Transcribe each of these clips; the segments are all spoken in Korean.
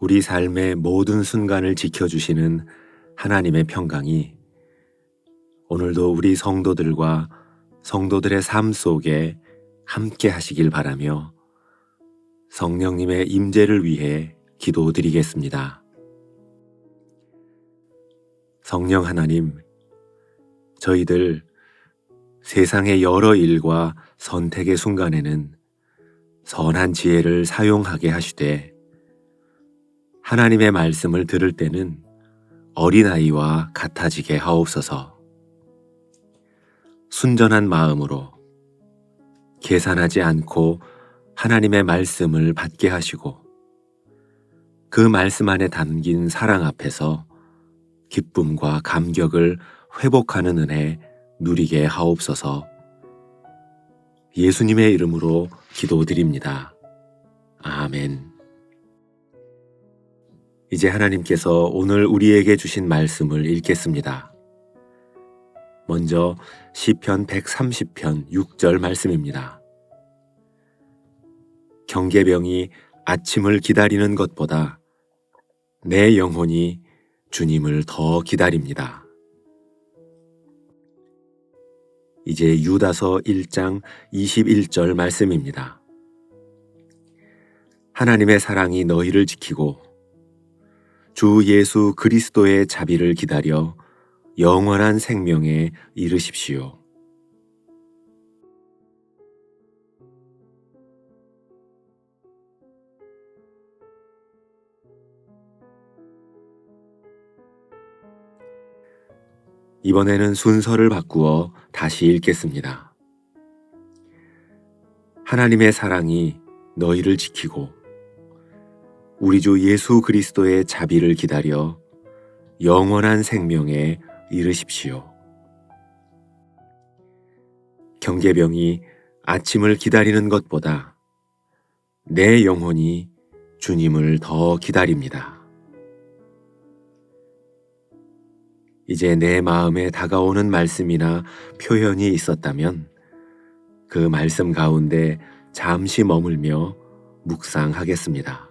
우리 삶의 모든 순간을 지켜주시는 하나님의 평강이 오늘도 우리 성도들과 성도들의 삶 속에 함께 하시길 바라며 성령님의 임재를 위해 기도드리겠습니다. 성령 하나님, 저희들 세상의 여러 일과 선택의 순간에는 선한 지혜를 사용하게 하시되 하나님의 말씀을 들을 때는 어린아이와 같아지게 하옵소서. 순전한 마음으로 계산하지 않고 하나님의 말씀을 받게 하시고 그 말씀 안에 담긴 사랑 앞에서 기쁨과 감격을 회복하는 은혜 누리게 하옵소서. 예수님의 이름으로 기도드립니다. 아멘. 이제 하나님께서 오늘 우리에게 주신 말씀을 읽겠습니다. 먼저 시편 130편 6절 말씀입니다. 경계병이 아침을 기다리는 것보다 내 영혼이 주님을 더 기다립니다. 이제 유다서 1장 21절 말씀입니다. 하나님의 사랑이 너희를 지키고 주 예수 그리스도의 자비를 기다려 영원한 생명에 이르십시오. 이번에는 순서를 바꾸어 다시 읽겠습니다. 하나님의 사랑이 너희를 지키고 우리 주 예수 그리스도의 자비를 기다려 영원한 생명에 이르십시오. 경계병이 아침을 기다리는 것보다 내 영혼이 주님을 더 기다립니다. 이제 내 마음에 다가오는 말씀이나 표현이 있었다면 그 말씀 가운데 잠시 머물며 묵상하겠습니다.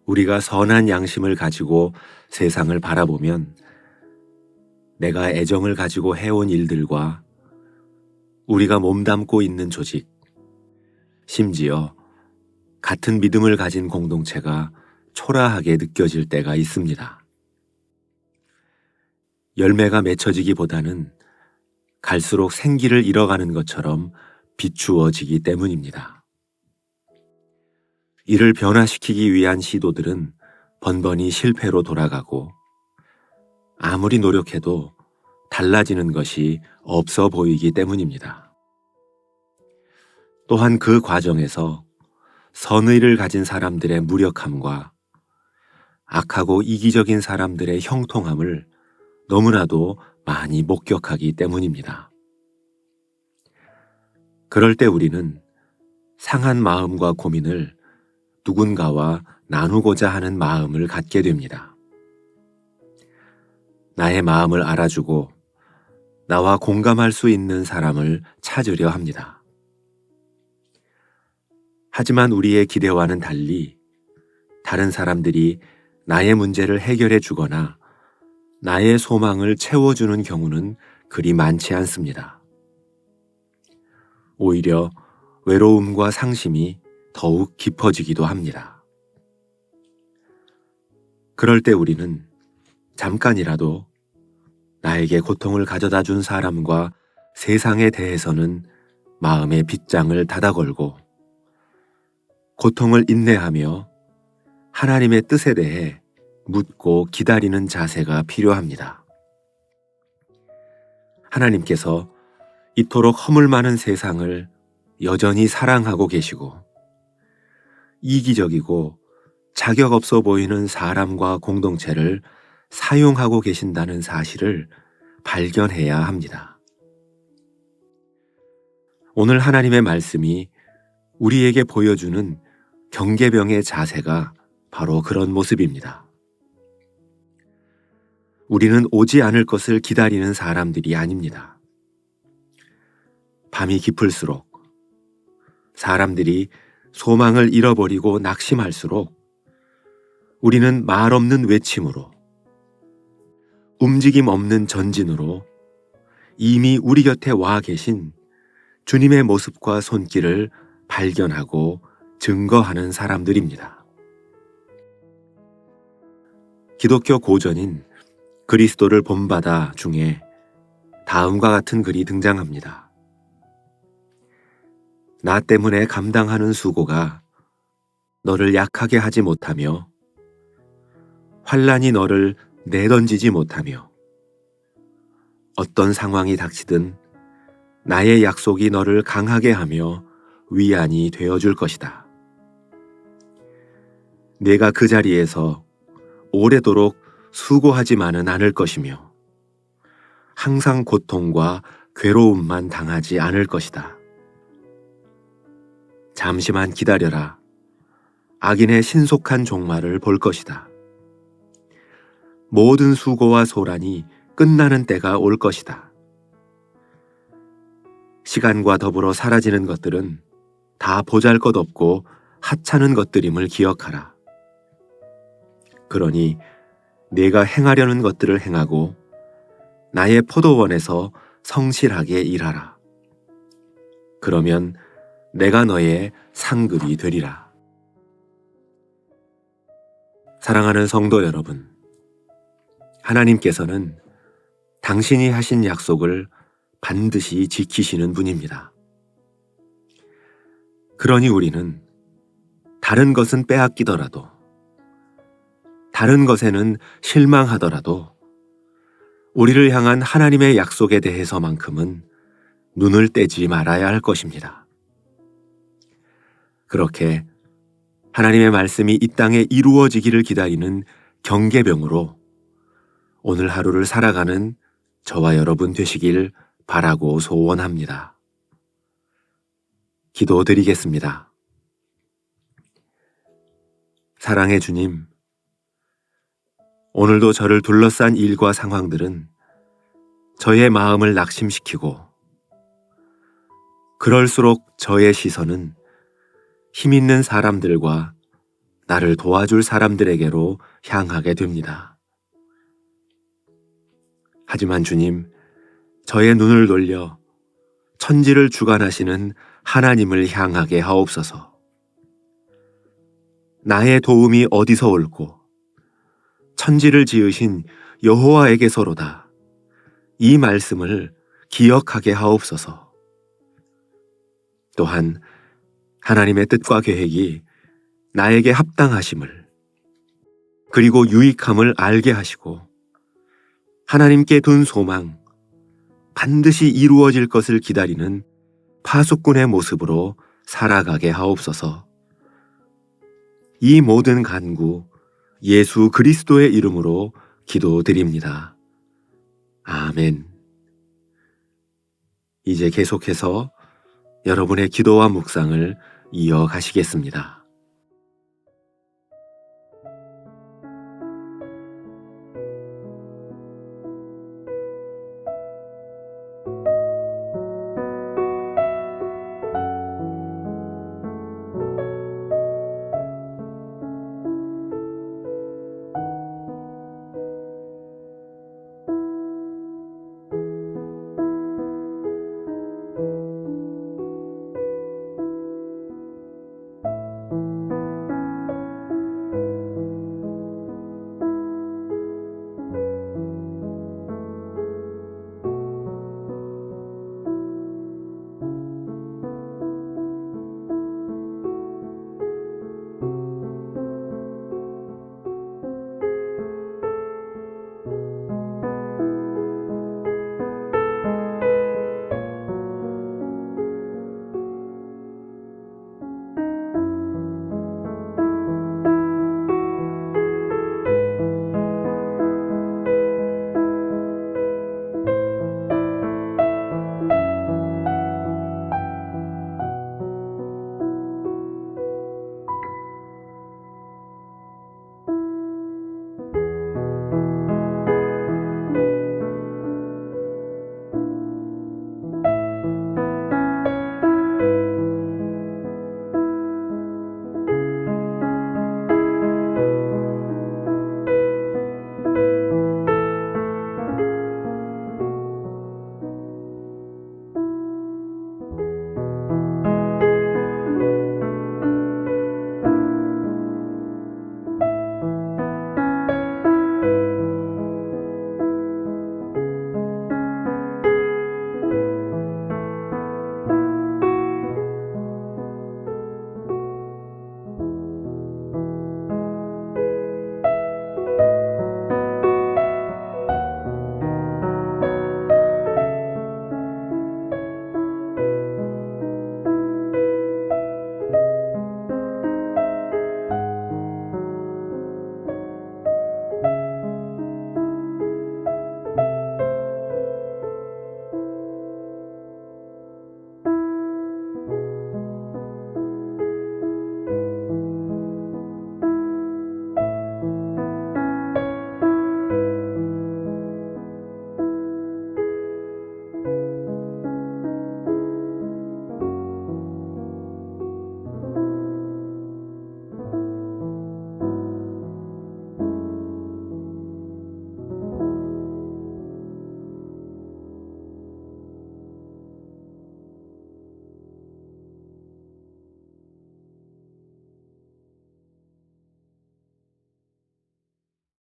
우리가 선한 양심을 가지고 세상을 바라보면 내가 애정을 가지고 해온 일들과 우리가 몸담고 있는 조직, 심지어 같은 믿음을 가진 공동체가 초라하게 느껴질 때가 있습니다. 열매가 맺혀지기보다는 갈수록 생기를 잃어가는 것처럼 비추어지기 때문입니다. 이를 변화시키기 위한 시도들은 번번이 실패로 돌아가고 아무리 노력해도 달라지는 것이 없어 보이기 때문입니다. 또한 그 과정에서 선의를 가진 사람들의 무력함과 악하고 이기적인 사람들의 형통함을 너무나도 많이 목격하기 때문입니다. 그럴 때 우리는 상한 마음과 고민을 누군가와 나누고자 하는 마음을 갖게 됩니다. 나의 마음을 알아주고 나와 공감할 수 있는 사람을 찾으려 합니다. 하지만 우리의 기대와는 달리 다른 사람들이 나의 문제를 해결해 주거나 나의 소망을 채워주는 경우는 그리 많지 않습니다. 오히려 외로움과 상심이 더욱 깊어지기도 합니다. 그럴 때 우리는 잠깐이라도 나에게 고통을 가져다 준 사람과 세상에 대해서는 마음의 빗장을 닫아 걸고 고통을 인내하며 하나님의 뜻에 대해 묻고 기다리는 자세가 필요합니다. 하나님께서 이토록 허물 많은 세상을 여전히 사랑하고 계시고 이기적이고 자격 없어 보이는 사람과 공동체를 사용하고 계신다는 사실을 발견해야 합니다. 오늘 하나님의 말씀이 우리에게 보여주는 경계병의 자세가 바로 그런 모습입니다. 우리는 오지 않을 것을 기다리는 사람들이 아닙니다. 밤이 깊을수록 사람들이 소망을 잃어버리고 낙심할수록 우리는 말 없는 외침으로 움직임 없는 전진으로 이미 우리 곁에 와 계신 주님의 모습과 손길을 발견하고 증거하는 사람들입니다. 기독교 고전인 그리스도를 본받아 중에 다음과 같은 글이 등장합니다. 나 때문에 감당하는 수고가 너를 약하게 하지 못하며 환난이 너를 내던지지 못하며 어떤 상황이 닥치든 나의 약속이 너를 강하게 하며 위안이 되어줄 것이다. 내가 그 자리에서 오래도록 수고하지만은 않을 것이며 항상 고통과 괴로움만 당하지 않을 것이다. 잠시만 기다려라. 악인의 신속한 종말을 볼 것이다. 모든 수고와 소란이 끝나는 때가 올 것이다. 시간과 더불어 사라지는 것들은 다 보잘것없고 하찮은 것들임을 기억하라. 그러니 내가 행하려는 것들을 행하고 나의 포도원에서 성실하게 일하라. 그러면 내가 너의 상급이 되리라. 사랑하는 성도 여러분, 하나님께서는 당신이 하신 약속을 반드시 지키시는 분입니다. 그러니 우리는 다른 것은 빼앗기더라도, 다른 것에는 실망하더라도 우리를 향한 하나님의 약속에 대해서만큼은 눈을 떼지 말아야 할 것입니다. 그렇게 하나님의 말씀이 이 땅에 이루어지기를 기다리는 경계병으로 오늘 하루를 살아가는 저와 여러분 되시길 바라고 소원합니다. 기도드리겠습니다. 사랑의 주님, 오늘도 저를 둘러싼 일과 상황들은 저의 마음을 낙심시키고 그럴수록 저의 시선은 힘 있는 사람들과 나를 도와줄 사람들에게로 향하게 됩니다. 하지만 주님, 저의 눈을 돌려 천지를 주관하시는 하나님을 향하게 하옵소서. 나의 도움이 어디서 올고 천지를 지으신 여호와에게서로다. 이 말씀을 기억하게 하옵소서. 또한 하나님의 뜻과 계획이 나에게 합당하심을 그리고 유익함을 알게 하시고 하나님께 둔 소망, 반드시 이루어질 것을 기다리는 파수꾼의 모습으로 살아가게 하옵소서. 이 모든 간구 예수 그리스도의 이름으로 기도드립니다. 아멘. 이제 계속해서 여러분의 기도와 묵상을 이어가시겠습니다.